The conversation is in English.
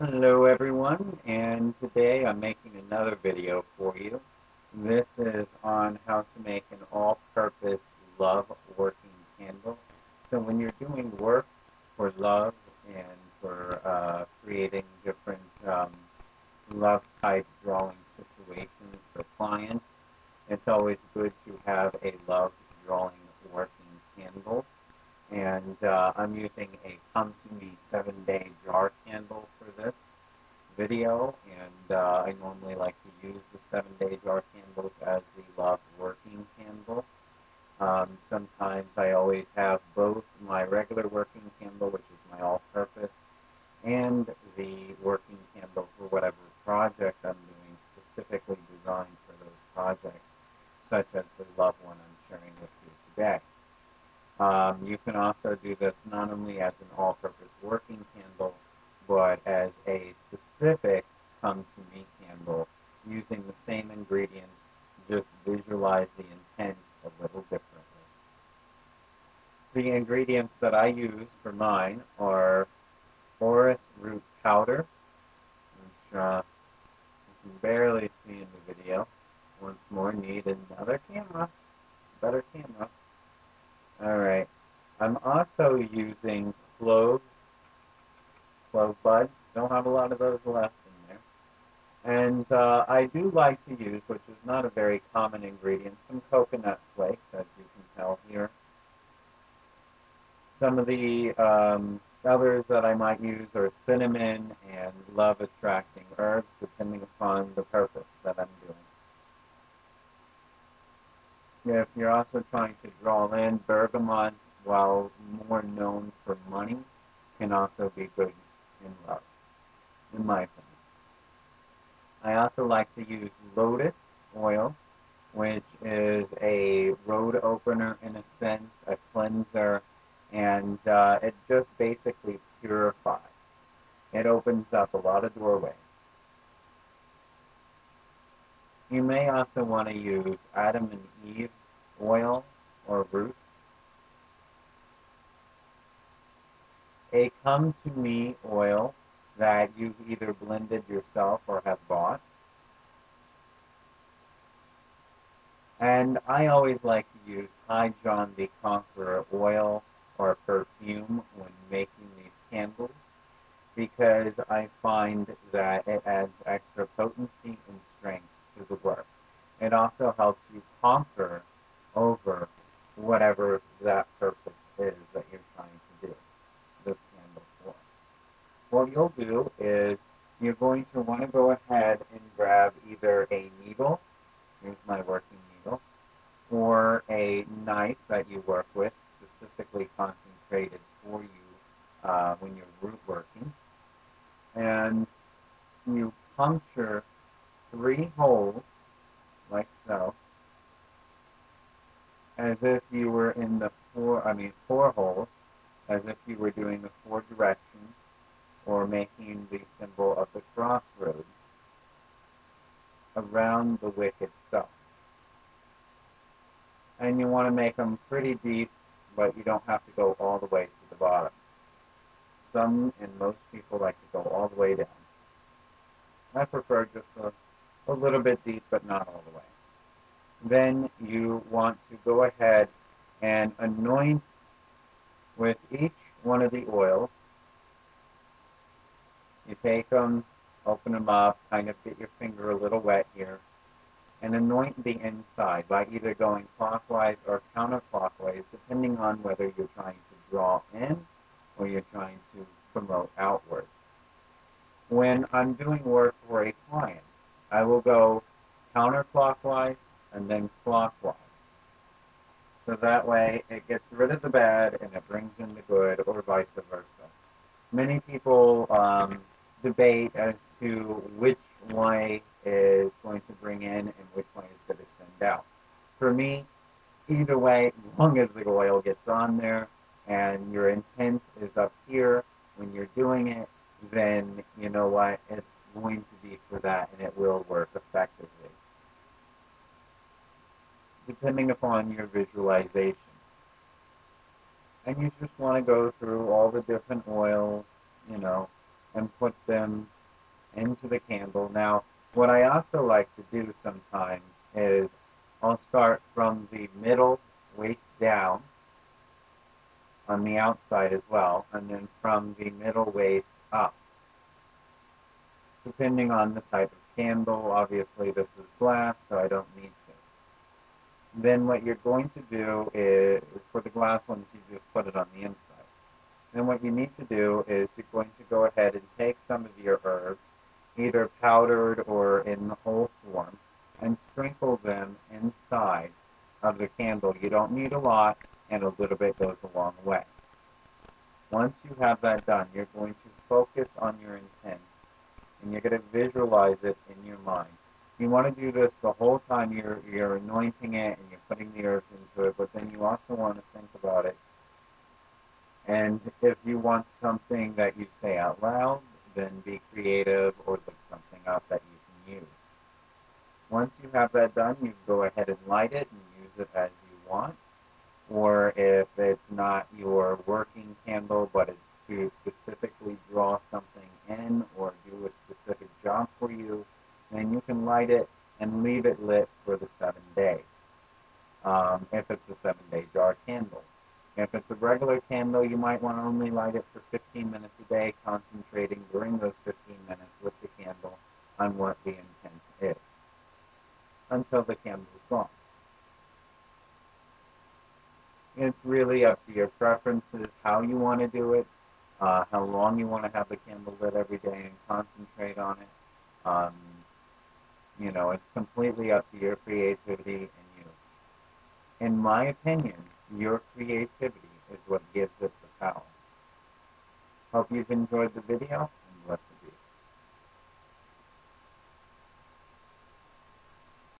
Hello everyone, and today I'm making another video for you. This is on how to make an all-purpose love working candle. So when you're doing work for love and for creating different love type drawing situations for clients, it's always good to have a love drawing working candle. And I'm using a Come To Me 7-day jar candle for this video, and I normally like to use the 7-day jar candles as the love working candle. Sometimes I always have both my regular working candle, which is my all-purpose, and the working candle for whatever project I'm doing, specifically designed for those projects, such as the love one I'm sharing with you today. You can also do this not only as an all-purpose working candle, but as a specific come to me candle using the same ingredients, just visualize the intent a little differently. The ingredients that I use for mine are orris root powder, which you can barely see in the video. Once more, need another camera, better camera. Alright, I'm also using clove buds. Don't have a lot of those left in there. And I do like to use, which is not a very common ingredient, some coconut flakes, as you can tell here. Some of the others that I might use are cinnamon and love-attracting herbs, depending upon the purpose that I'm doing. If you're also trying to draw in, bergamot, while more known for money, can also be good in love, in my opinion. I also like to use lotus oil, which is a road opener in a sense, a cleanser, and it just basically purifies. It opens up a lot of doorways. You may also want to use Adam and Eve oil or root. A Come To Me oil that you've either blended yourself or have bought. And I always like to use High John the Conqueror oil or perfume when making these candles because I find that it adds extra potency and strength to the work. It also helps you conquer over whatever that purpose is that you're trying to do this candle for. What you'll do is you're going to want to go ahead and grab either a needle, here's my working needle, or a knife that you work with, specifically concentrated for you when you're root working, and you puncture 3 holes, like so, as if you were in the 4 holes, as if you were doing the 4 directions, or making the symbol of the crossroads around the wick itself. And you want to make them pretty deep, but you don't have to go all the way to the bottom. Some and most people like to go all the way down. I prefer just a little bit deep, but not all the way. Then you want to go ahead and anoint with each one of the oils. You take them, open them up, kind of get your finger a little wet here, and anoint the inside by either going clockwise or counterclockwise, depending on whether you're trying to draw in or you're trying to promote outward. When I'm doing work for a client, I will go counterclockwise and then clockwise. So that way it gets rid of the bad and it brings in the good, or vice versa. Many people debate as to which way is going to bring in and which way is going to send out. For me, either way, as long as the oil gets on there and your intent is up here when you're doing it, then you know what, it's going to be for that and it will work effectively, depending upon your visualization. And you just want to go through all the different oils, you know, and put them into the candle. Now, what I also like to do sometimes is I'll start from the middle waist down on the outside as well, and then from the middle waist up, depending on the type of candle. Obviously, this is glass, so I don't need to. Then what you're going to do is, for the glass ones, you just put it on the inside. Then what you need to do is you're going to go ahead and take some of your herbs, either powdered or in the whole form, and sprinkle them inside of the candle. You don't need a lot, and a little bit goes a long way. Once you have that done, you're going to focus on your intent, and you're going to visualize it in your mind. You want to do this the whole time you're anointing it and you're putting the herbs into it, but then you also want to think about it. And if you want something that you say out loud, then be creative or look something up that you can use. Once you have that done, you go ahead and light it and use it as you want. Or if it's not your working candle, but it's to specifically draw something in or do a specific job for you, then you can light it and leave it lit for the 7 days. If it's a 7-day jar candle. If it's a regular candle, you might want to only light it for 15 minutes a day, concentrating during those 15 minutes with the candle on what the intent is, until the candle is gone. It's really up to your preferences, how you want to do it, how long you want to have the candle lit every day and concentrate on it. It's completely up to your creativity and you. In my opinion, your creativity is what gives it the power. Hope you've enjoyed the video.